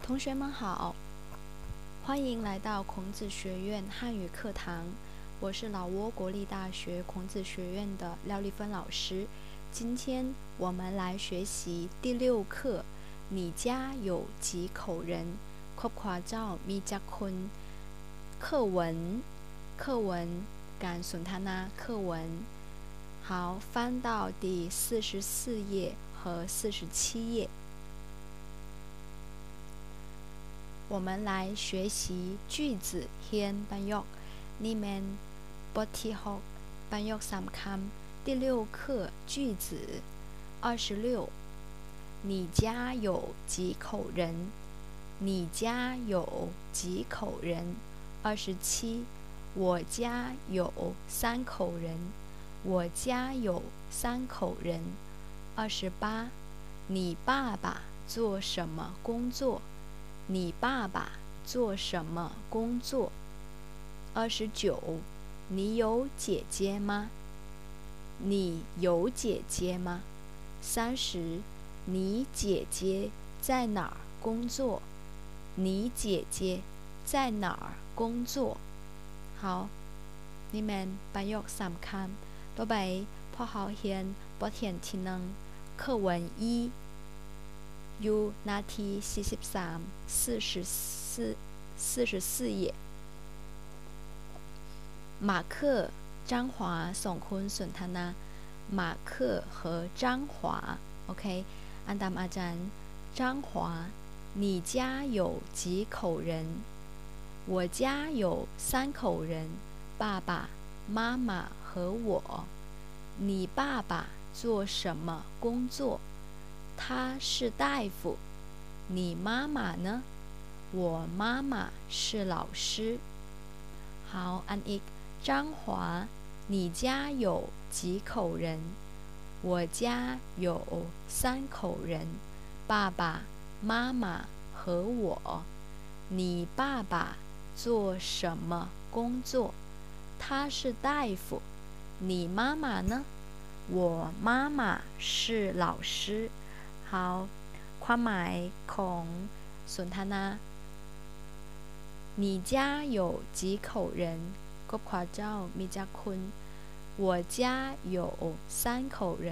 同学们好，欢迎来到孔子学院汉语课堂。我是老挝国立大学孔子学院的廖丽芬老师。今天我们来学习第6课。你家有几口人？ครอบครัวเจ้ามีจักคน课文การสนทนา课文。好，翻到第44页和47页。我们来学习句子เรียนประโยคนี่แม่นบทที่6ประโยค3คำ第6课句子26你家有几口人？你家有几口人？27我家有3口人。我家有3口人。28你爸爸做什么工作？你爸爸做什么工作？29你有姐姐吗？你有姐姐吗？30你姐姐在哪儿工作？你姐姐在哪儿工作？好，นี่แม่นประโยค3คำต่อไปพอเราเรียนบทเรียนที่1课文1อยู่นาที44页马克张华2คนสนทนา马克和张华 OK อันตามอาจารย์张华你家有几口人？我家有3口人，爸爸妈妈和我。你爸爸做什么工作？他是大夫。你妈妈呢？我妈妈是老师。好，อันอีก张华你家有几口人？我家有3口人，爸爸妈妈和我。你爸爸做什么工作？他是大夫。你妈妈呢？我妈妈是老师。好，ความหมายของสนทนา你家有几口人？ครอบครัวเจ้ามีจักคน我家有3口人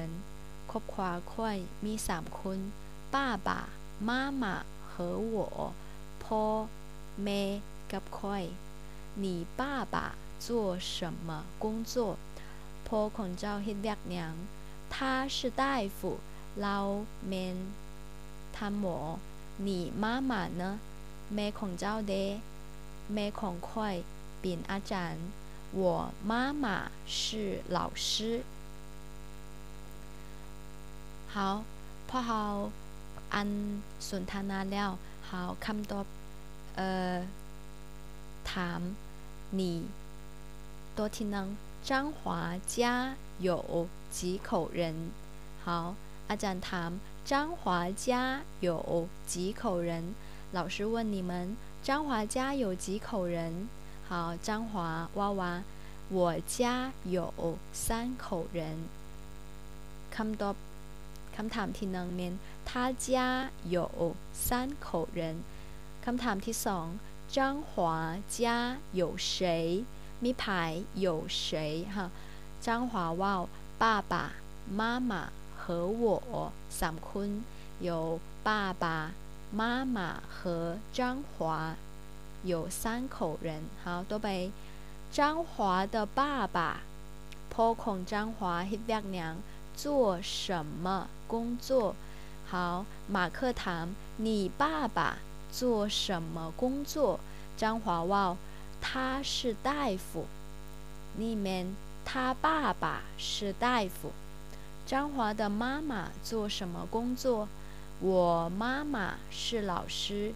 ครอบครัวข้อยมี3คน爸爸妈妈和我พ่อแม่กับข้อย你爸爸做什么工作พ่อของเจ้าเฮ็ดเวียกหยัง他是大夫เราแม่นทำหมอ你妈妈呢แม่ของเจ้าเด้แม่ของข้อยเป็นอาจารย์我妈妈是老师好พอเราอันสนทนาแล้วเราคำตอบถาม你ตัวที่1张华家有几口人好อาจารย์ถาม张华家有几口人老师问你们张华家有几口人好张华ว่า我家有3口人คำตอบคำถามที่1เป็น他家有3口人คำถามที่2张华家有谁มีไผ有谁哈张华ว่า爸爸妈妈和我3คน有爸爸妈妈和张华有3口人好ต่อไป张华的爸爸พ่อของ张华เฮ็ดเวียกหยัง做什么工作好马克ถาม你爸爸做什么工作张华ว่า他是大夫นี่แม่น他爸爸是大夫张华的妈妈做什么工作我妈妈是老师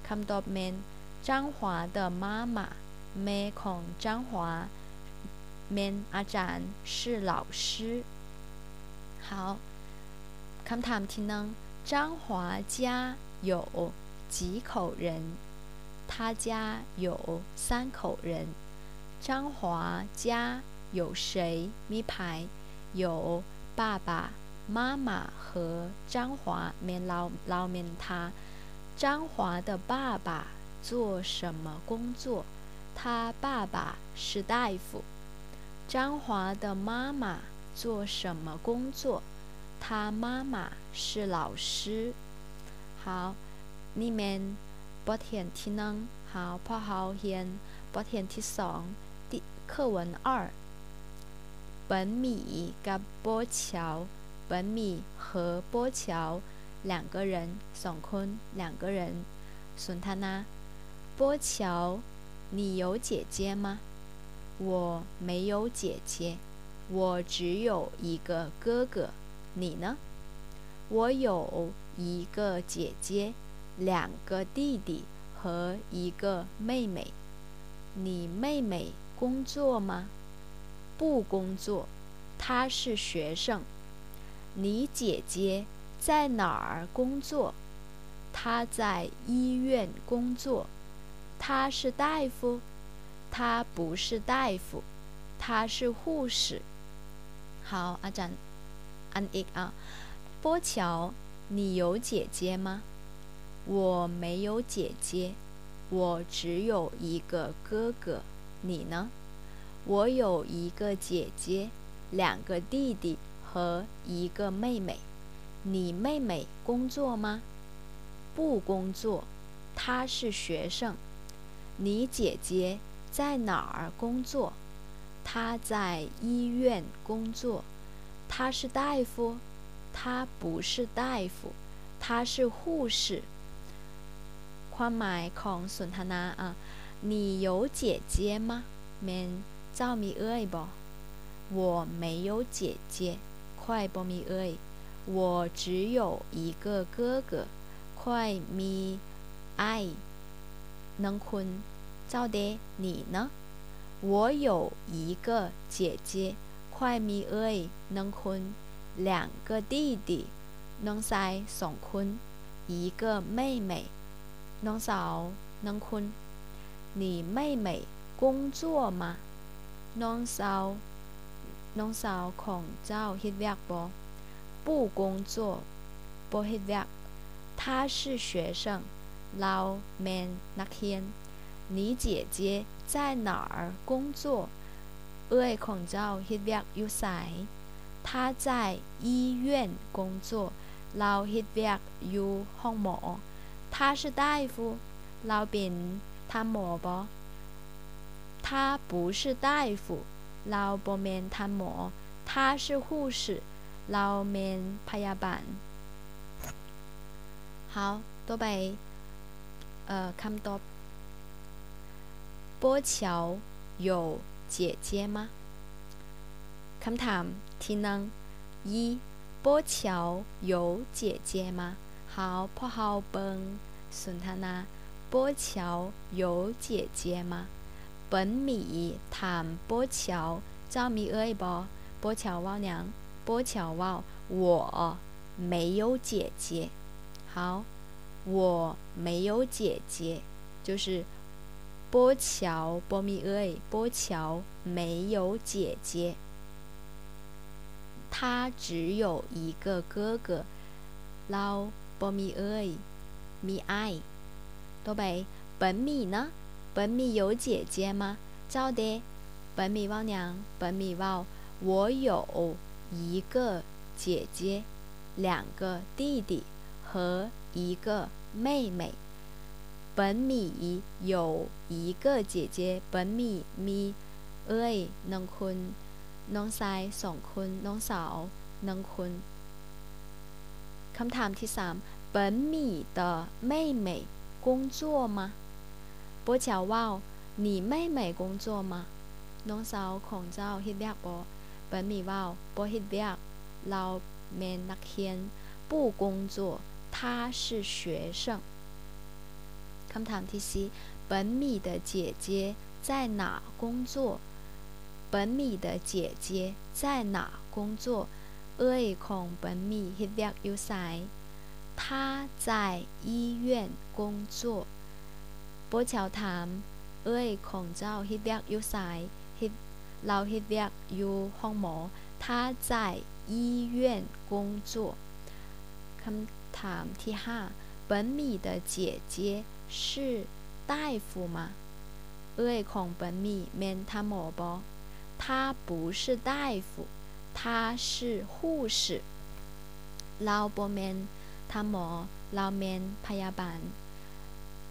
คำตอบแม่น张华的妈妈แม่ของ张华เป็นอาจารย์是老师好คำถามที่1张华家有几口人他家有3口人张华家有谁มีไผ有爸爸妈妈和张华เป็นเราเป็น他张华的爸爸做什么工作？他爸爸是大夫。张华的妈妈做什么工作？他妈妈是老师。好，นี่แม่นบทเรียนที่หนึ่ง好พอเราเรียนบทเรียนที่สอง课文2本米กับโป้เฉา本米和โป้เฉา两个人สองคน两个人สนทนาโป้เฉา你有姐姐吗？我没有姐姐，我只有一个哥哥。你呢？我有一个姐姐，2个弟弟和一个妹妹。你妹妹工作吗？不工作，她是学生。你姐姐在哪儿工作？她在医院工作。她是大夫。他不是大夫，他是护士。好，อาจารย์อันอีกอ่ะโป้เฉา你有姐姐吗？我没有姐姐，我只有一个哥哥。你呢？我有一个姐姐，2个弟弟和一个妹妹。你妹妹工作吗？不工作，她是学生。你姐姐在哪儿工作？他在医院工作。他是大夫。他不是大夫。他是护士。ความหมายของสนทนาอ่ะ你有姐姐吗？แม่นเจ้ามีเอ้ยบ่我没有姐姐ค่อยบ่มีเอ้ย我只有一个哥哥ค่อยมีอ้ายหนึ่งคนเจ้าเด你呢？我有一个姐姐ค่อยมีเอ้ยหนึ่งคน2个弟弟น้องชาย2คน一个妹妹น้องสาว1คน你妹妹工作吗？น้องสาวของเจ้าเฮ็ดเวียกบ่不工作บ่เฮ็ดเวียก他是学生เราแม่นนักเรียน你姐姐在哪儿工作？เอ้ยของเจ้าเฮ็ดเวียกอยู่ไส他在医院工作เราเฮ็ดเวียกอยู่ห้องหมอ他是大夫เราเป็นทำหมอบ่他不是大夫เราบ่แม่นทำหมอ他是护士เราแม่นพยาบาล好ต่อไปคำตอบโป้เฉา有姐姐吗？คำถามที่หนึ่งโป้เฉา有姐姐吗？好พอเราเบิ่งสนทนาโป้เฉา有姐姐吗？本米ถามโป้เฉาเจ้ามีเอ้ยบ่โป้เฉาเว้าหยังโป้เฉาเว้า我没有姐姐好我没有姐姐就是โป้เฉาบ่มีเอ้ยโป้เฉา没有姐姐他只有一个哥哥เราบ่มีเอ้ยมีอ้ายต่อไป本米呢本米有姐姐吗เจ้าเด本米เว้าหยัง本米เว้า我有一个姐姐2个弟弟和一个妹妹本米有一个姐姐本米มีเอ้ย1คนน้องชาย2คนน้องสาว1คนคำถามที่3本米的妹妹工作吗โป้เฉาเว้า你妹妹工作吗น้องสาวของเจ้าเฮ็ดเวียกบ่本米เว้าบ่เฮ็ดเวียกเราแม่นนักเรียน不工作他是学生คำถามที่4本米的姐姐在哪工作本米的姐姐在哪工作เอ้ยของ本米เฮ็ดเวียกอยู่ไส他在医院工作โป้เฉาถามเอ้ยของเจ้าเฮ็ดเวียกอยู่ไสเราเฮ็ดเวียกอยู่ห้องหมอ他在医院工作คำถามที่5本本米的姐姐是大夫吗？ของ本米แม่นท่าหมอบ่她不是大夫，她是护士。เราบ่แม่นท่าหมอเราแม่นพยาบาล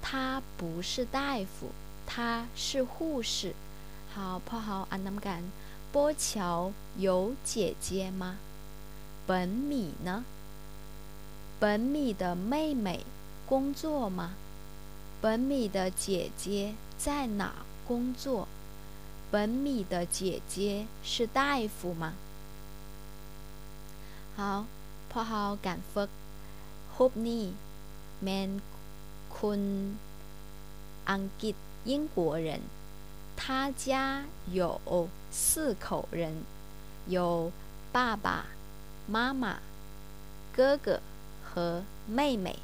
她不是大夫，她是护士。好，พ่อเฮาอ่านนำกัน波桥有姐姐吗？本米呢？本米的妹妹工作吗？本米的姐姐在哪工作？本米的姐姐是大夫吗？好พอเฮาการฝึกรูปนี้แม่นคนอังกฤษ英国人他家有4口人，有爸爸、妈妈、哥哥和妹妹。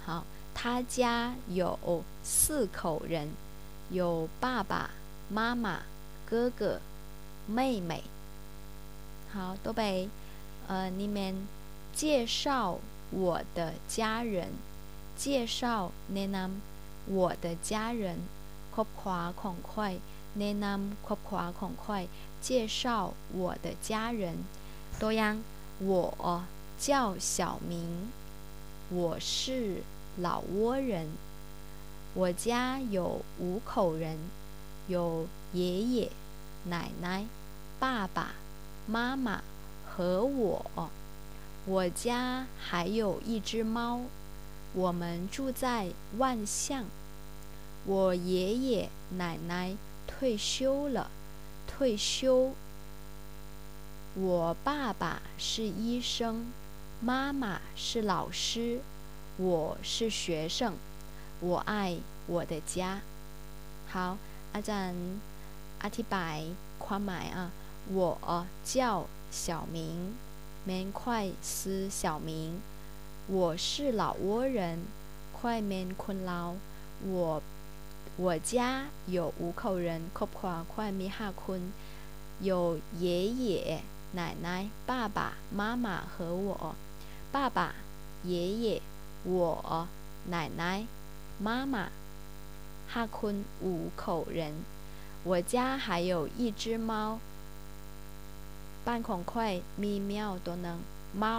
好，他家有4口人，有爸爸、妈妈、哥哥、妹妹。好，ต่อไป你们介绍我的家人，介绍แนะนำ我的家人ครอบครัวของข้อยแนะนำครอบครัวของข้อย介绍我的家人ตัวอย่าง我叫小明，我是老挝人，我家有5口人，有爷爷、奶奶、爸爸、妈妈和我。我家还有一只猫，我们住在万象。我爷爷奶奶退休了，退休。我爸爸是医生，妈妈是老师，我是学生。我爱我的家。好，อาจารย์อธิบายความหมาย我叫小明แม่นข้อยชื่อ小明我是老挝人ข้อยแม่นคนลาว我家有5口人ครอบครัวข้อยมี5คน有爷爷奶奶爸爸妈妈和我爸爸爷爷我奶奶妈妈5คน5口人我家还有一只猫บ้านของข้อยมีแมวตัวหนึ่งเมา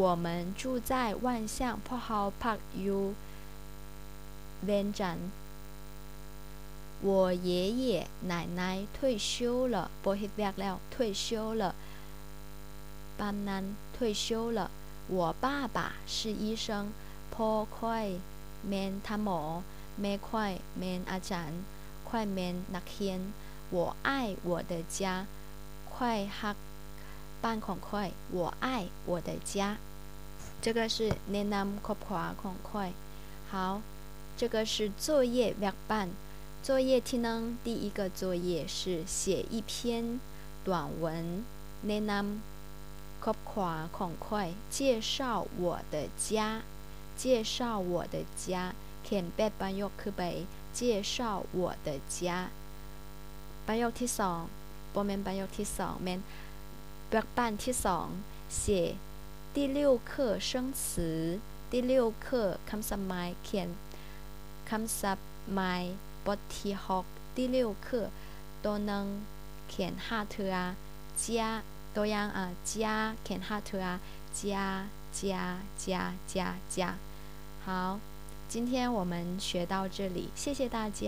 我们住在万象พวกเราพักอยู่เวียงจันทน์我爷爷奶奶退休了บ่เฮ็ดเวียกแล้ว退休了ปานนั้น退休了我爸爸是医生พ่อข้อยแม่นท่าหมอแม่ข้อยแม่นอาจารย์ข้อยแม่นนักเรียน我爱我的家ข้อยฮักบ้านของข้อย我爱我的家这个是แนะนำครอบครัวของข้อย好这个是作业แบบบ้าน作业ที่หนึ่ง第一个作业是写一篇短文แนะนำครอบครัวของข้อย介绍我的家介绍我的家เขียนแบบประโยคคือไป介绍我的家ประโยคที่สองบ่แม่นประโยคที่สองแม่นแบบบ้านที่สอง写第6课生词第6课คำศัพท์ใหม่เขียนคำศัพท์ใหม่บทที่6第6课ตัวหนึ่งเขียน5เทื่อ家ตัวอย่าง家เขียน5เทื่อ家好今天我们学到这里谢谢大家